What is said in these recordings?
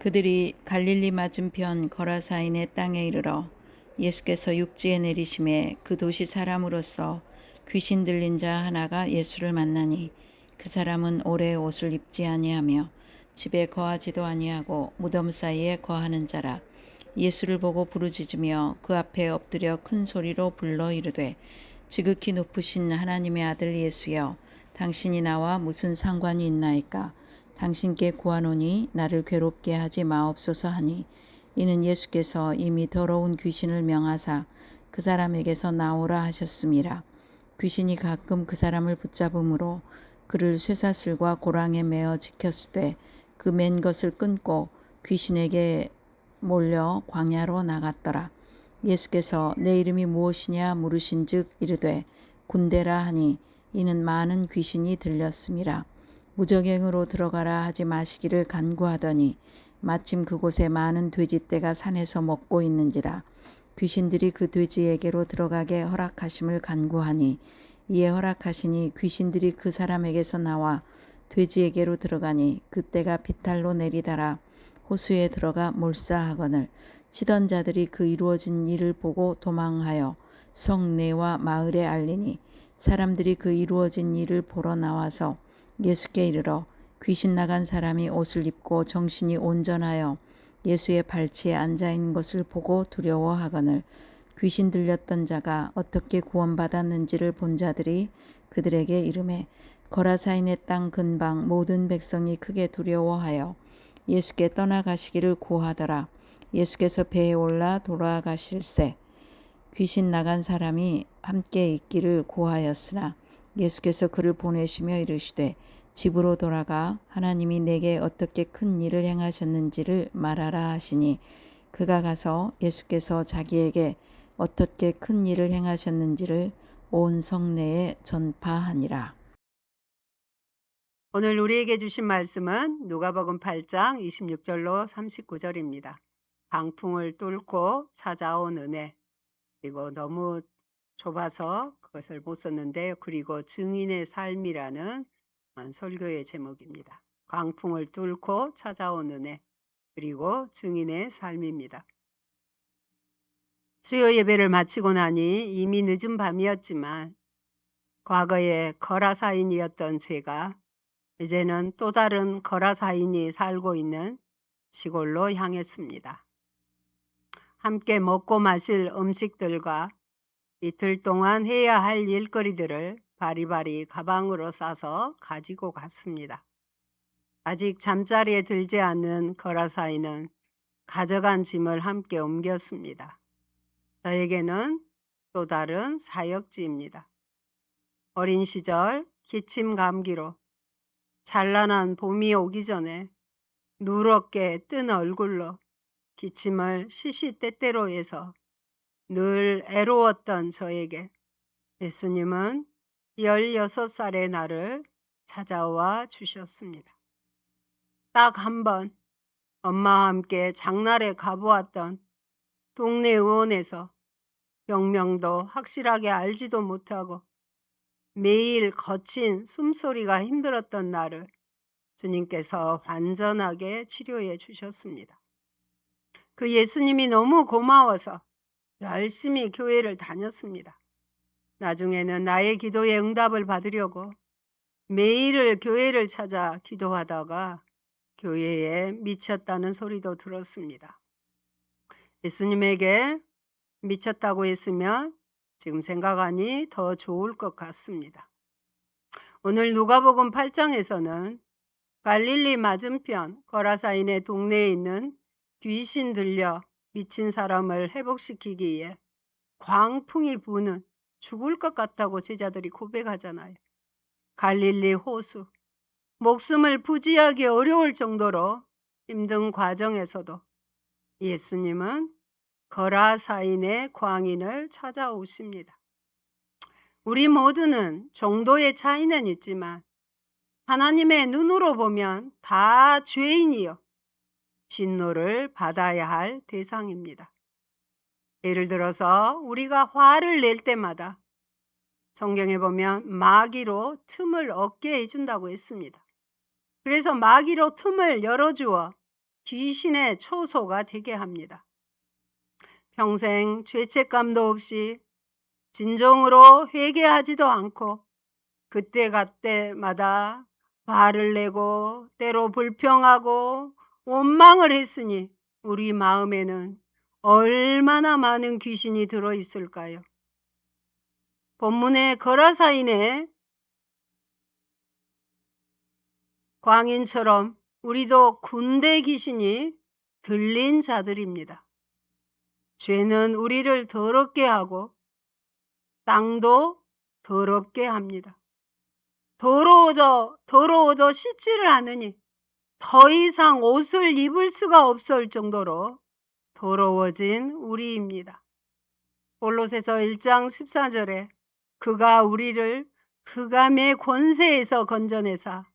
그들이 갈릴리 맞은편 거라사인의 땅에 이르러 예수께서 육지에 내리심에 그 도시 사람으로서 귀신 들린 자 하나가 예수를 만나니 그 사람은 오래 옷을 입지 아니하며 집에 거하지도 아니하고 무덤 사이에 거하는 자라. 예수를 보고 부르짖으며 그 앞에 엎드려 큰 소리로 불러 이르되 지극히 높으신 하나님의 아들 예수여, 당신이 나와 무슨 상관이 있나이까? 당신께 구하노니 나를 괴롭게 하지 마옵소서 하니, 이는 예수께서 이미 더러운 귀신을 명하사 그 사람에게서 나오라 하셨음이라. 귀신이 가끔 그 사람을 붙잡음으로 그를 쇠사슬과 고랑에 매어 지켰으되 그 맨 것을 끊고 귀신에게 몰려 광야로 나갔더라. 예수께서 내 이름이 무엇이냐 물으신즉 이르되 군대라 하니, 이는 많은 귀신이 들렸음이라. 무저갱으로 들어가라 하지 마시기를 간구하더니 마침 그곳에 많은 돼지떼가 산에서 먹고 있는지라. 귀신들이 그 돼지에게로 들어가게 허락하심을 간구하니 이에 허락하시니 귀신들이 그 사람에게서 나와 돼지에게로 들어가니 그때가 비탈로 내리다라 호수에 들어가 몰사하거늘, 치던 자들이 그 이루어진 일을 보고 도망하여 성 내와 마을에 알리니 사람들이 그 이루어진 일을 보러 나와서 예수께 이르러 귀신 나간 사람이 옷을 입고 정신이 온전하여 예수의 발치에 앉아 있는 것을 보고 두려워하거늘, 귀신 들렸던 자가 어떻게 구원받았는지를 본 자들이 그들에게 이르매 거라사인의 땅 근방 모든 백성이 크게 두려워하여 예수께 떠나가시기를 고하더라. 예수께서 배에 올라 돌아가실새 귀신 나간 사람이 함께 있기를 고하였으나 예수께서 그를 보내시며 이르시되 집으로 돌아가 하나님이 내게 어떻게 큰 일을 행하셨는지를 말하라 하시니, 그가 가서 예수께서 자기에게 어떻게 큰 일을 행하셨는지를 온 성내에 전파하니라. 오늘 우리에게 주신 말씀은 누가복음 8장 26절로 39절입니다. 강풍을 뚫고 찾아온 은혜, 그리고 너무 좁아서 그것을 못 썼는데요. 그리고 증인의 삶이라는 설교의 제목입니다. 강풍을 뚫고 찾아온 은혜, 그리고 증인의 삶입니다. 수요 예배를 마치고 나니 이미 늦은 밤이었지만 과거에 거라사인이었던 제가 이제는 또 다른 거라사인이 살고 있는 시골로 향했습니다. 함께 먹고 마실 음식들과 이틀 동안 해야 할 일거리들을 바리바리 가방으로 싸서 가지고 갔습니다. 아직 잠자리에 들지 않는 거라사인은 가져간 짐을 함께 옮겼습니다. 저에게는 또 다른 사역지입니다. 어린 시절 기침 감기로 찬란한 봄이 오기 전에 누렇게 뜬 얼굴로 기침을 시시때때로 해서 늘 애로웠던 저에게 예수님은 16살의 나를 찾아와 주셨습니다. 딱 한 번 엄마와 함께 장날에 가보았던 동네 의원에서 병명도 확실하게 알지도 못하고 매일 거친 숨소리가 힘들었던 나를 주님께서 완전하게 치료해 주셨습니다. 그 예수님이 너무 고마워서 열심히 교회를 다녔습니다. 나중에는 나의 기도에 응답을 받으려고 매일을 교회를 찾아 기도하다가 교회에 미쳤다는 소리도 들었습니다. 예수님에게 미쳤다고 했으면 지금 생각하니 더 좋을 것 같습니다. 오늘 누가복음 8장에서는 갈릴리 맞은편 거라사인의 동네에 있는 귀신 들려 미친 사람을 회복시키기 위해 광풍이 부는 죽을 것 같다고 제자들이 고백하잖아요. 갈릴리 호수, 목숨을 부지하기 어려울 정도로 힘든 과정에서도 예수님은 거라사인의 광인을 찾아오십니다. 우리 모두는 정도의 차이는 있지만 하나님의 눈으로 보면 다 죄인이요 진노를 받아야 할 대상입니다. 예를 들어서 우리가 화를 낼 때마다 성경에 보면 마귀로 틈을 얻게 해준다고 했습니다. 그래서 마귀로 틈을 열어주어 귀신의 초소가 되게 합니다. 평생 죄책감도 없이 진정으로 회개하지도 않고 그때그때마다 화를 내고 때로 불평하고 원망을 했으니 우리 마음에는 얼마나 많은 귀신이 들어있을까요? 본문의 거라사인의 광인처럼 우리도 군대 귀신이 들린 자들입니다. 죄는 우리를 더럽게 하고 땅도 더럽게 합니다. 더러워도 씻지를 않으니 더 이상 옷을 입을 수가 없을 정도로 더러워진 우리입니다. 골로새서 1장 14절에 그가 우리를 흑암의 권세에서 건져내사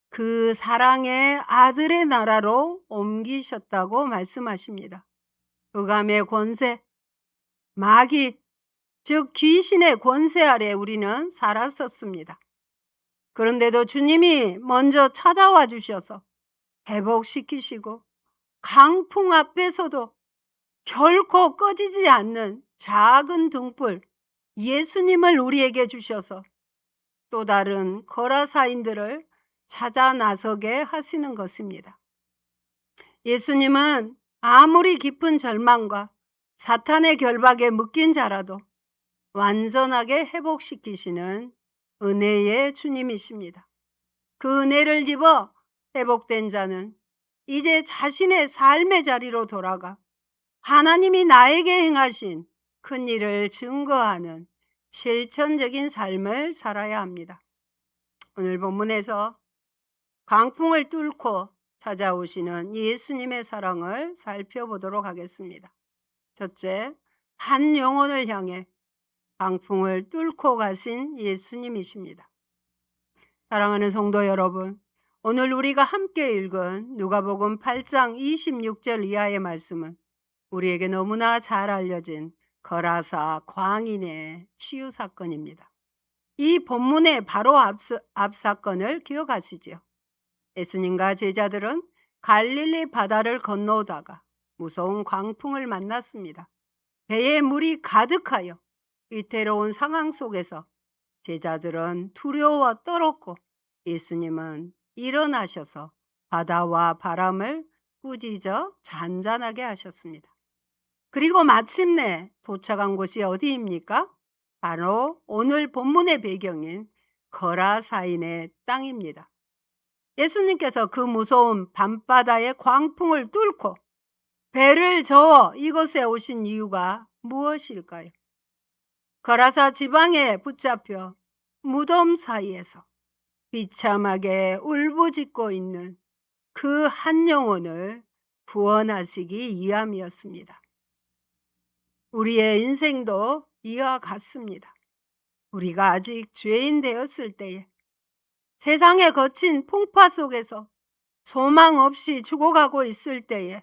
그 사랑의 아들의 나라로 옮기셨다고 말씀하십니다. 흑암의 권세, 마귀, 즉 귀신의 권세 아래 우리는 살았었습니다. 그런데도 주님이 먼저 찾아와 주셔서 회복시키시고 강풍 앞에서도 결코 꺼지지 않는 작은 등불 예수님을 우리에게 주셔서 또 다른 거라사인들을 찾아 나서게 하시는 것입니다. 예수님은 아무리 깊은 절망과 사탄의 결박에 묶인 자라도 완전하게 회복시키시는 은혜의 주님이십니다. 그 은혜를 집어 회복된 자는 이제 자신의 삶의 자리로 돌아가 하나님이 나에게 행하신 큰 일을 증거하는 실천적인 삶을 살아야 합니다. 오늘 본문에서 강풍을 뚫고 찾아오시는 예수님의 사랑을 살펴보도록 하겠습니다. 첫째, 한 영혼을 향해 강풍을 뚫고 가신 예수님이십니다. 사랑하는 성도 여러분, 오늘 우리가 함께 읽은 누가복음 8장 26절 이하의 말씀은 우리에게 너무나 잘 알려진 거라사 광인의 치유 사건입니다. 이 본문의 바로 앞 사건을 기억하시죠? 예수님과 제자들은 갈릴리 바다를 건너오다가 무서운 광풍을 만났습니다. 배에 물이 가득하여 위태로운 상황 속에서 제자들은 두려워 떨었고 예수님은 일어나셔서 바다와 바람을 꾸짖어 잔잔하게 하셨습니다. 그리고 마침내 도착한 곳이 어디입니까? 바로 오늘 본문의 배경인 거라사인의 땅입니다. 예수님께서 그 무서운 밤바다의 광풍을 뚫고 배를 저어 이곳에 오신 이유가 무엇일까요? 거라사 지방에 붙잡혀 무덤 사이에서 비참하게 울부짖고 있는 그 한 영혼을 구원하시기 위함이었습니다. 우리의 인생도 이와 같습니다. 우리가 아직 죄인 되었을 때에 세상의 거친 풍파 속에서 소망 없이 죽어가고 있을 때에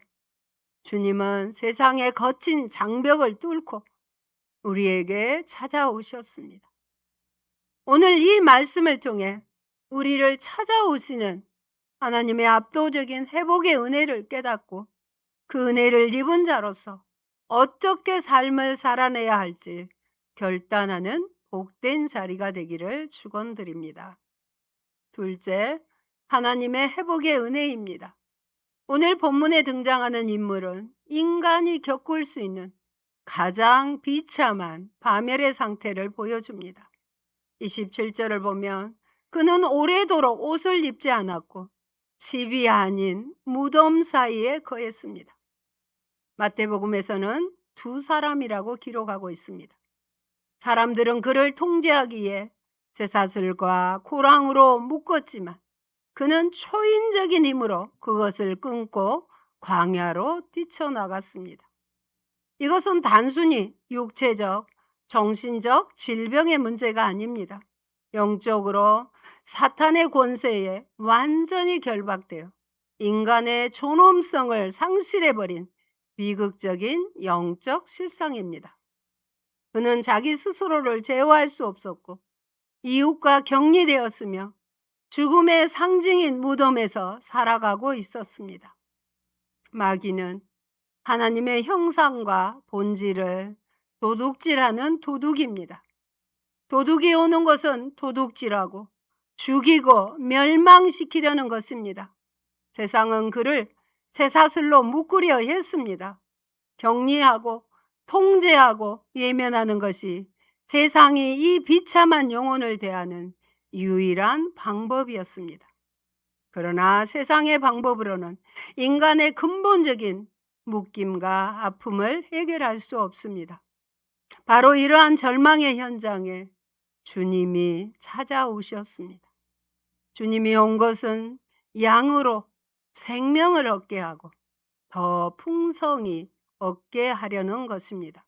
주님은 세상의 거친 장벽을 뚫고 우리에게 찾아오셨습니다. 오늘 이 말씀을 통해 우리를 찾아오시는 하나님의 압도적인 회복의 은혜를 깨닫고 그 은혜를 입은 자로서 어떻게 삶을 살아내야 할지 결단하는 복된 자리가 되기를 축원드립니다. 둘째, 하나님의 회복의 은혜입니다. 오늘 본문에 등장하는 인물은 인간이 겪을 수 있는 가장 비참한 파멸의 상태를 보여줍니다. 27절을 보면 그는 오래도록 옷을 입지 않았고 집이 아닌 무덤 사이에 거했습니다. 마태복음에서는 두 사람이라고 기록하고 있습니다. 사람들은 그를 통제하기 위해 쇠사슬과 고랑으로 묶었지만 그는 초인적인 힘으로 그것을 끊고 광야로 뛰쳐나갔습니다. 이것은 단순히 육체적, 정신적 질병의 문제가 아닙니다. 영적으로 사탄의 권세에 완전히 결박되어 인간의 존엄성을 상실해버린 비극적인 영적 실상입니다. 그는 자기 스스로를 제어할 수 없었고 이웃과 격리되었으며 죽음의 상징인 무덤에서 살아가고 있었습니다. 마귀는 하나님의 형상과 본질을 도둑질하는 도둑입니다. 도둑이 오는 것은 도둑질하고 죽이고 멸망시키려는 것입니다. 세상은 그를 쇠사슬로 묶으려 했습니다. 격리하고 통제하고 예면하는 것이 세상이 이 비참한 영혼을 대하는 유일한 방법이었습니다. 그러나 세상의 방법으로는 인간의 근본적인 묶임과 아픔을 해결할 수 없습니다. 바로 이러한 절망의 현장에 주님이 찾아오셨습니다. 주님이 온 것은 양으로 생명을 얻게 하고 더 풍성히 얻게 하려는 것입니다.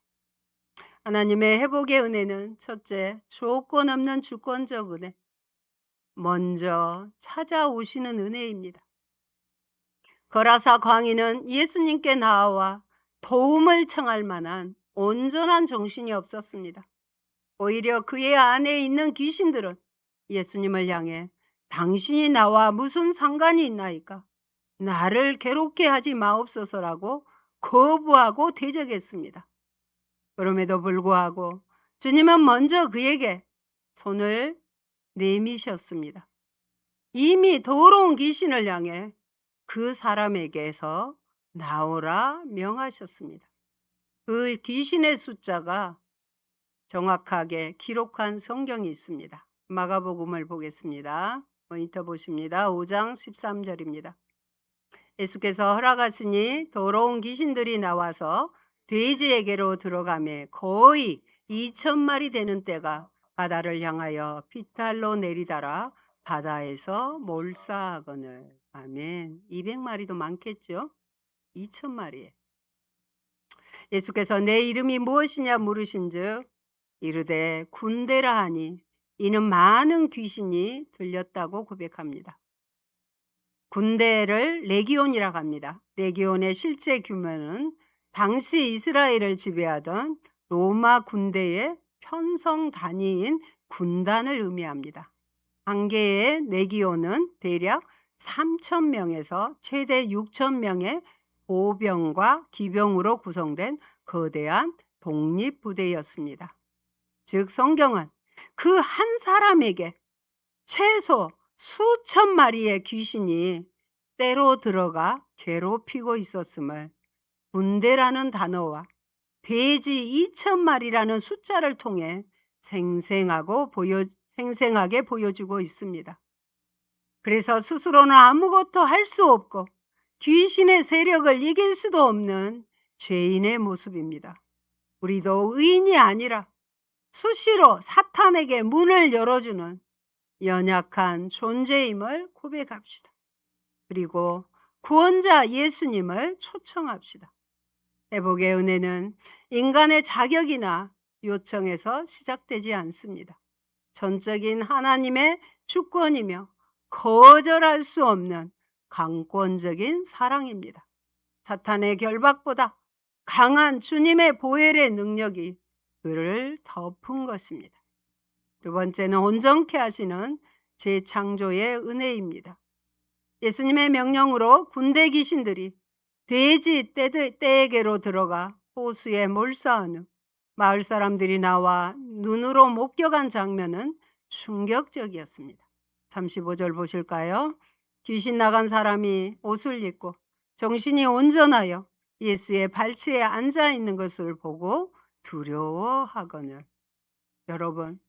하나님의 회복의 은혜는 첫째, 조건 없는 주권적 은혜. 먼저 찾아오시는 은혜입니다. 거라사 광인은 예수님께 나와 도움을 청할 만한 온전한 정신이 없었습니다. 오히려 그의 안에 있는 귀신들은 예수님을 향해 당신이 나와 무슨 상관이 있나이까? 나를 괴롭게 하지 마옵소서라고 거부하고 대적했습니다. 그럼에도 불구하고 주님은 먼저 그에게 손을 내미셨습니다. 이미 더러운 귀신을 향해 그 사람에게서 나오라 명하셨습니다. 그 귀신의 숫자가 정확하게 기록한 성경이 있습니다. 마가복음을 보겠습니다. 모니터 보십니다. 5장 13절입니다. 예수께서 허락하시니 더러운 귀신들이 나와서 돼지에게로 들어가매 거의 2,000마리 되는 때가 바다를 향하여 비탈로 내리다라 바다에서 몰사하거늘. 아멘. 200마리도 많겠죠? 2,000마리에. 예수께서 내 이름이 무엇이냐 물으신즉 이르되 군대라 하니 이는 많은 귀신이 들렸다고 고백합니다. 군대를 레기온이라고 합니다. 레기온의 실제 규모는 당시 이스라엘을 지배하던 로마 군대의 편성 단위인 군단을 의미합니다. 한 개의 레기온은 대략 3,000명에서 최대 6,000명의 보병과 기병으로 구성된 거대한 독립부대였습니다. 즉 성경은 그 한 사람에게 최소 수천 마리의 귀신이 때로 들어가 괴롭히고 있었음을 군대라는 단어와 돼지 2,000마리라는 숫자를 통해 생생하게 보여주고 있습니다. 그래서 스스로는 아무것도 할 수 없고 귀신의 세력을 이길 수도 없는 죄인의 모습입니다. 우리도 의인이 아니라 수시로 사탄에게 문을 열어주는 연약한 존재임을 고백합시다. 그리고 구원자 예수님을 초청합시다. 회복의 은혜는 인간의 자격이나 요청에서 시작되지 않습니다. 전적인 하나님의 주권이며 거절할 수 없는 강권적인 사랑입니다. 사탄의 결박보다 강한 주님의 보혈의 능력이 그를 덮은 것입니다. 두 번째는 온전케 하시는 재창조의 은혜입니다. 예수님의 명령으로 군대 귀신들이 돼지 떼에게로 들어가 호수에 몰사한 후 마을 사람들이 나와 눈으로 목격한 장면은 충격적이었습니다. 35절 보실까요? 귀신 나간 사람이 옷을 입고 정신이 온전하여 예수의 발치에 앉아 있는 것을 보고 두려워하거늘. 여러분,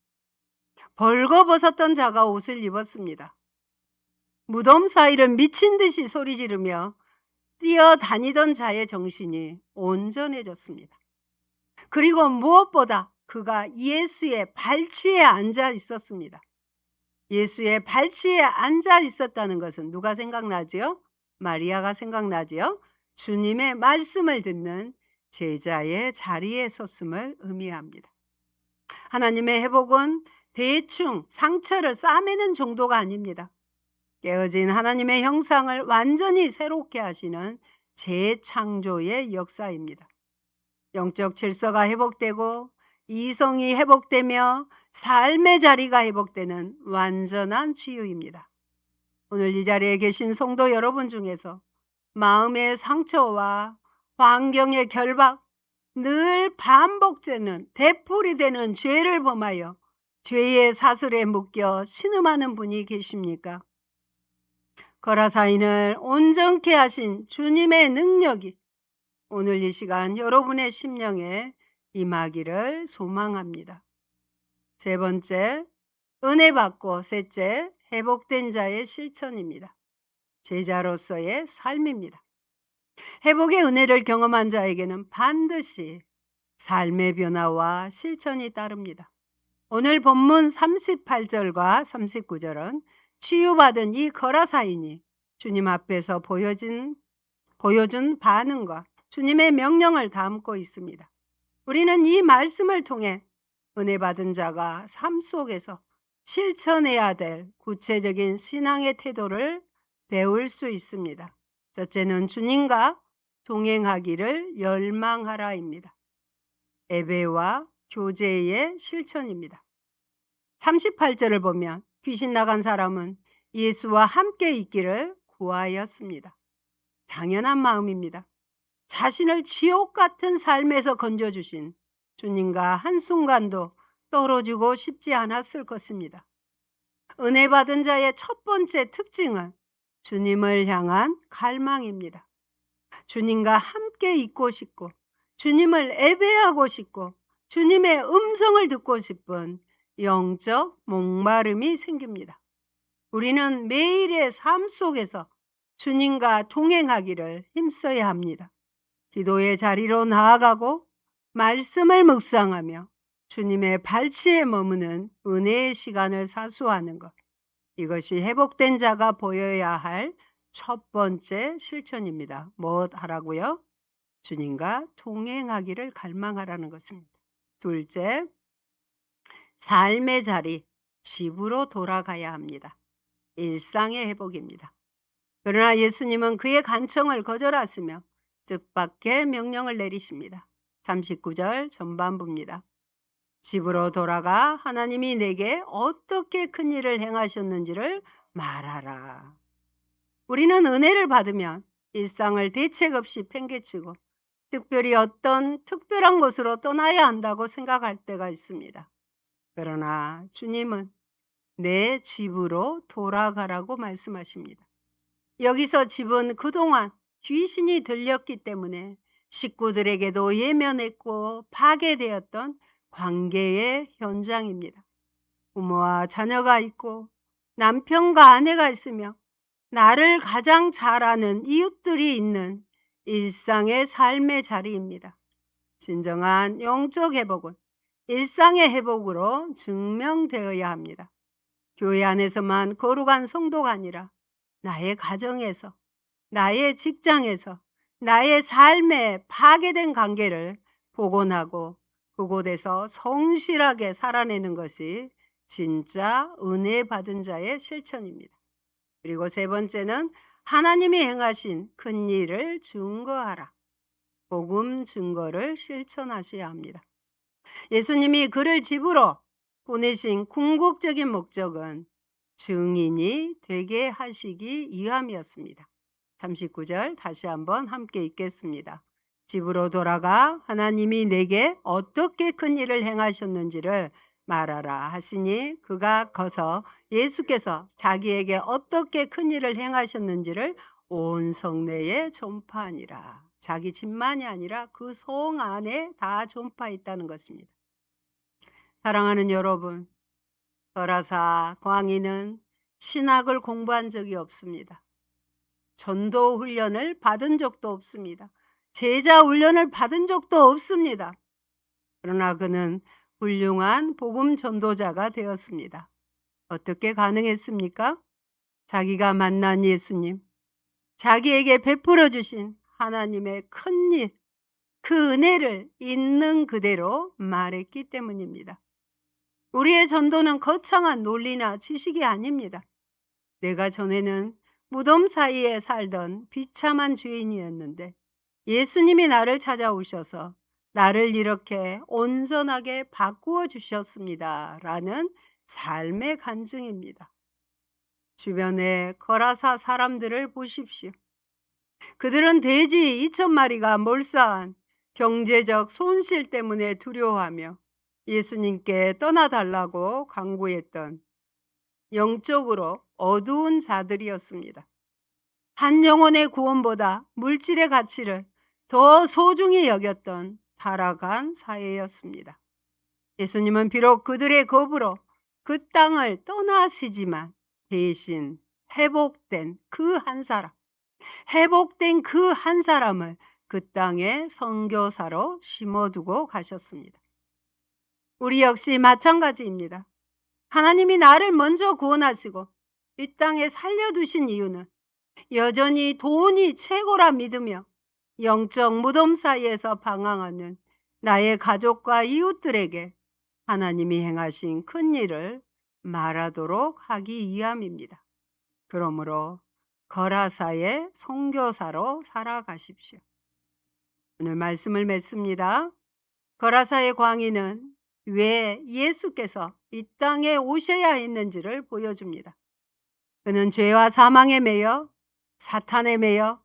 벌거벗었던 자가 옷을 입었습니다. 무덤 사이를 미친 듯이 소리 지르며 뛰어다니던 자의 정신이 온전해졌습니다. 그리고 무엇보다 그가 예수의 발치에 앉아 있었습니다. 예수의 발치에 앉아 있었다는 것은 누가 생각나죠? 마리아가 생각나죠? 주님의 말씀을 듣는 제자의 자리에 섰음을 의미합니다. 하나님의 회복은 대충 상처를 싸매는 정도가 아닙니다. 깨어진 하나님의 형상을 완전히 새롭게 하시는 재창조의 역사입니다. 영적 질서가 회복되고 이성이 회복되며 삶의 자리가 회복되는 완전한 치유입니다. 오늘 이 자리에 계신 성도 여러분 중에서 마음의 상처와 환경의 결박, 늘 반복되는 되풀이 되는 죄를 범하여 죄의 사슬에 묶여 신음하는 분이 계십니까? 거라사인을 온전케 하신 주님의 능력이 오늘 이 시간 여러분의 심령에 임하기를 소망합니다. 세 번째, 은혜 받고 셋째, 회복된 자의 실천입니다. 제자로서의 삶입니다. 회복의 은혜를 경험한 자에게는 반드시 삶의 변화와 실천이 따릅니다. 오늘 본문 38절과 39절은 치유받은 이 거라사인이 주님 앞에서 보여준 반응과 주님의 명령을 담고 있습니다. 우리는 이 말씀을 통해 은혜 받은 자가 삶 속에서 실천해야 될 구체적인 신앙의 태도를 배울 수 있습니다. 첫째는 주님과 동행하기를 열망하라입니다. 예배와 교제의 실천입니다. 38절을 보면 귀신 나간 사람은 예수와 함께 있기를 구하였습니다. 당연한 마음입니다. 자신을 지옥 같은 삶에서 건져주신 주님과 한순간도 떨어지고 싶지 않았을 것입니다. 은혜 받은 자의 첫 번째 특징은 주님을 향한 갈망입니다. 주님과 함께 있고 싶고 주님을 예배하고 싶고 주님의 음성을 듣고 싶은 영적 목마름이 생깁니다. 우리는 매일의 삶 속에서 주님과 동행하기를 힘써야 합니다. 기도의 자리로 나아가고 말씀을 묵상하며 주님의 발치에 머무는 은혜의 시간을 사수하는 것. 이것이 회복된 자가 보여야 할 첫 번째 실천입니다. 무엇 하라고요? 주님과 동행하기를 갈망하라는 것입니다. 둘째, 삶의 자리, 집으로 돌아가야 합니다. 일상의 회복입니다. 그러나 예수님은 그의 간청을 거절하시며 뜻밖의 명령을 내리십니다. 39절 전반부입니다. 집으로 돌아가 하나님이 내게 어떻게 큰 일을 행하셨는지를 말하라. 우리는 은혜를 받으면 일상을 대책 없이 팽개치고 특별히 어떤 특별한 곳으로 떠나야 한다고 생각할 때가 있습니다. 그러나 주님은 내 집으로 돌아가라고 말씀하십니다. 여기서 집은 그동안 귀신이 들렸기 때문에 식구들에게도 예면했고 파괴되었던 관계의 현장입니다. 부모와 자녀가 있고 남편과 아내가 있으며 나를 가장 잘 아는 이웃들이 있는 일상의 삶의 자리입니다. 진정한 영적 회복은 일상의 회복으로 증명되어야 합니다. 교회 안에서만 거룩한 성도가 아니라 나의 가정에서, 나의 직장에서, 나의 삶에 파괴된 관계를 복원하고 그곳에서 성실하게 살아내는 것이 진짜 은혜 받은 자의 실천입니다. 그리고 세 번째는 하나님이 행하신 큰 일을 증거하라. 복음 증거를 실천하셔야 합니다. 예수님이 그를 집으로 보내신 궁극적인 목적은 증인이 되게 하시기 위함이었습니다. 39절 다시 한번 함께 읽겠습니다. 집으로 돌아가 하나님이 내게 어떻게 큰 일을 행하셨는지를 말하라 하시니 그가 가서 예수께서 자기에게 어떻게 큰 일을 행하셨는지를 온 성내에 전파하니라. 자기 집만이 아니라 그 성 안에 다 전파했다는 것입니다. 사랑하는 여러분, 거라사 광인은 신학을 공부한 적이 없습니다. 전도 훈련을 받은 적도 없습니다. 제자 훈련을 받은 적도 없습니다. 그러나 그는 훌륭한 복음 전도자가 되었습니다. 어떻게 가능했습니까? 자기가 만난 예수님, 자기에게 베풀어 주신 하나님의 큰 일, 그 은혜를 있는 그대로 말했기 때문입니다. 우리의 전도는 거창한 논리나 지식이 아닙니다. 내가 전에는 무덤 사이에 살던 비참한 죄인이었는데 예수님이 나를 찾아오셔서 나를 이렇게 온전하게 바꾸어 주셨습니다. 라는 삶의 간증입니다. 주변의 거라사 사람들을 보십시오. 그들은 돼지 2,000마리가 몰사한 경제적 손실 때문에 두려워하며 예수님께 떠나달라고 강구했던 영적으로 어두운 자들이었습니다. 한 영혼의 구원보다 물질의 가치를 더 소중히 여겼던 타락한 사회였습니다. 예수님은 비록 그들의 겁으로 그 땅을 떠나시지만 대신 회복된 그 한 사람을 그 땅에 선교사로 심어두고 가셨습니다. 우리 역시 마찬가지입니다. 하나님이 나를 먼저 구원하시고 이 땅에 살려두신 이유는 여전히 돈이 최고라 믿으며 영적 무덤 사이에서 방황하는 나의 가족과 이웃들에게 하나님이 행하신 큰 일을 말하도록 하기 위함입니다. 그러므로 거라사의 선교사로 살아가십시오. 오늘 말씀을 맺습니다. 거라사의 광의는 왜 예수께서 이 땅에 오셔야 했는지를 보여줍니다. 그는 죄와 사망에 매여 사탄에 매여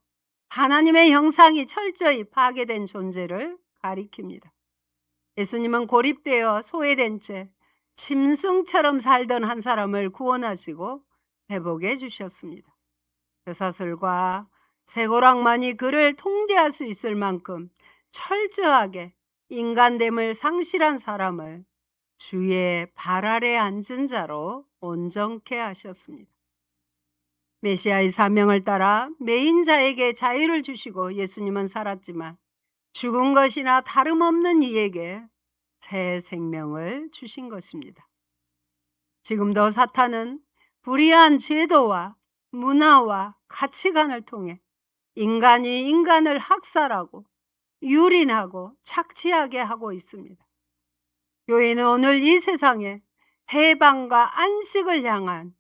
하나님의 형상이 철저히 파괴된 존재를 가리킵니다. 예수님은 고립되어 소외된 채 짐승처럼 살던 한 사람을 구원하시고 회복해 주셨습니다. 쇠사슬과 쇠고랑만이 그를 통제할 수 있을 만큼 철저하게 인간됨을 상실한 사람을 주의 발 아래 앉은 자로 온전케 하셨습니다. 메시아의 사명을 따라 매인 자에게 자유를 주시고 예수님은 살았지만 죽은 것이나 다름없는 이에게 새 생명을 주신 것입니다. 지금도 사탄은 불의한 제도와 문화와 가치관을 통해 인간이 인간을 학살하고 유린하고 착취하게 하고 있습니다. 교회는 오늘 이 세상에 해방과 안식을 향한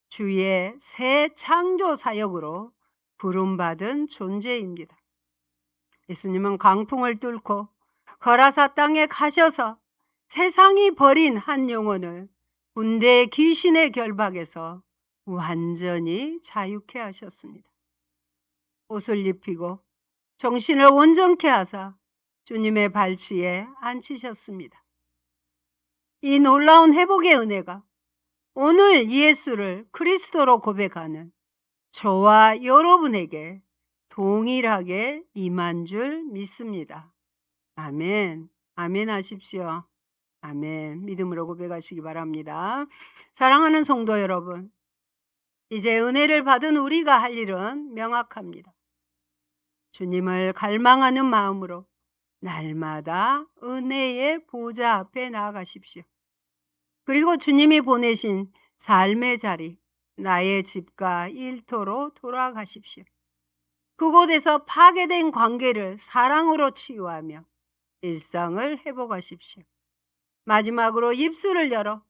주의 새 창조 사역으로 부름받은 존재입니다. 예수님은 강풍을 뚫고 거라사 땅에 가셔서 세상이 버린 한 영혼을 군대 귀신의 결박에서 완전히 자유케 하셨습니다. 옷을 입히고 정신을 온전케 하사 주님의 발치에 앉히셨습니다. 이 놀라운 회복의 은혜가 오늘 예수를 그리스도로 고백하는 저와 여러분에게 동일하게 임한 줄 믿습니다. 아멘. 아멘 하십시오. 아멘. 믿음으로 고백하시기 바랍니다. 사랑하는 성도 여러분, 이제 은혜를 받은 우리가 할 일은 명확합니다. 주님을 갈망하는 마음으로 날마다 은혜의 보좌 앞에 나아가십시오. 그리고 주님이 보내신 삶의 자리, 나의 집과 일터로 돌아가십시오. 그곳에서 파괴된 관계를 사랑으로 치유하며 일상을 회복하십시오. 마지막으로 입술을 열어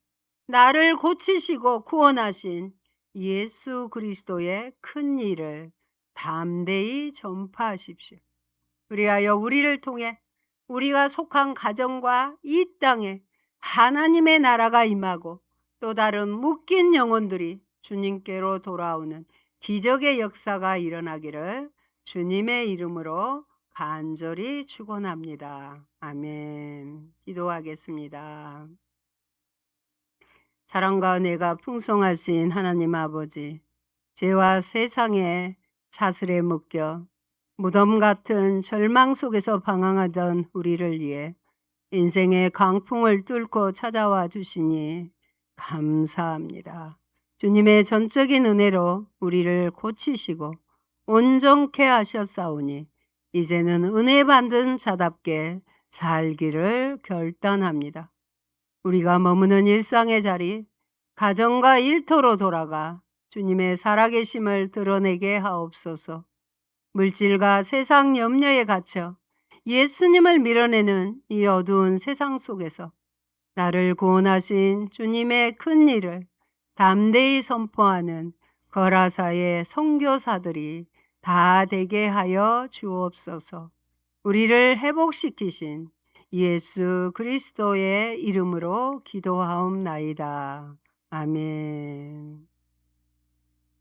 나를 고치시고 구원하신 예수 그리스도의 큰 일을 담대히 전파하십시오. 그리하여 우리를 통해 우리가 속한 가정과 이 땅에 하나님의 나라가 임하고 또 다른 묶인 영혼들이 주님께로 돌아오는 기적의 역사가 일어나기를 주님의 이름으로 간절히 축원합니다. 아멘. 기도하겠습니다. 사랑과 은혜가 풍성하신 하나님 아버지, 죄와 세상의 사슬에 묶여 무덤 같은 절망 속에서 방황하던 우리를 위해 인생의 강풍을 뚫고 찾아와 주시니 감사합니다. 주님의 전적인 은혜로 우리를 고치시고 온전케 하셨사오니 이제는 은혜 받은 자답게 살기를 결단합니다. 우리가 머무는 일상의 자리, 가정과 일터로 돌아가 주님의 살아계심을 드러내게 하옵소서. 물질과 세상 염려에 갇혀 예수님을 밀어내는 이 어두운 세상 속에서 나를 구원하신 주님의 큰 일을 담대히 선포하는 거라사의 선교사들이 다 되게 하여 주옵소서. 우리를 회복시키신 예수 그리스도의 이름으로 기도하옵나이다. 아멘.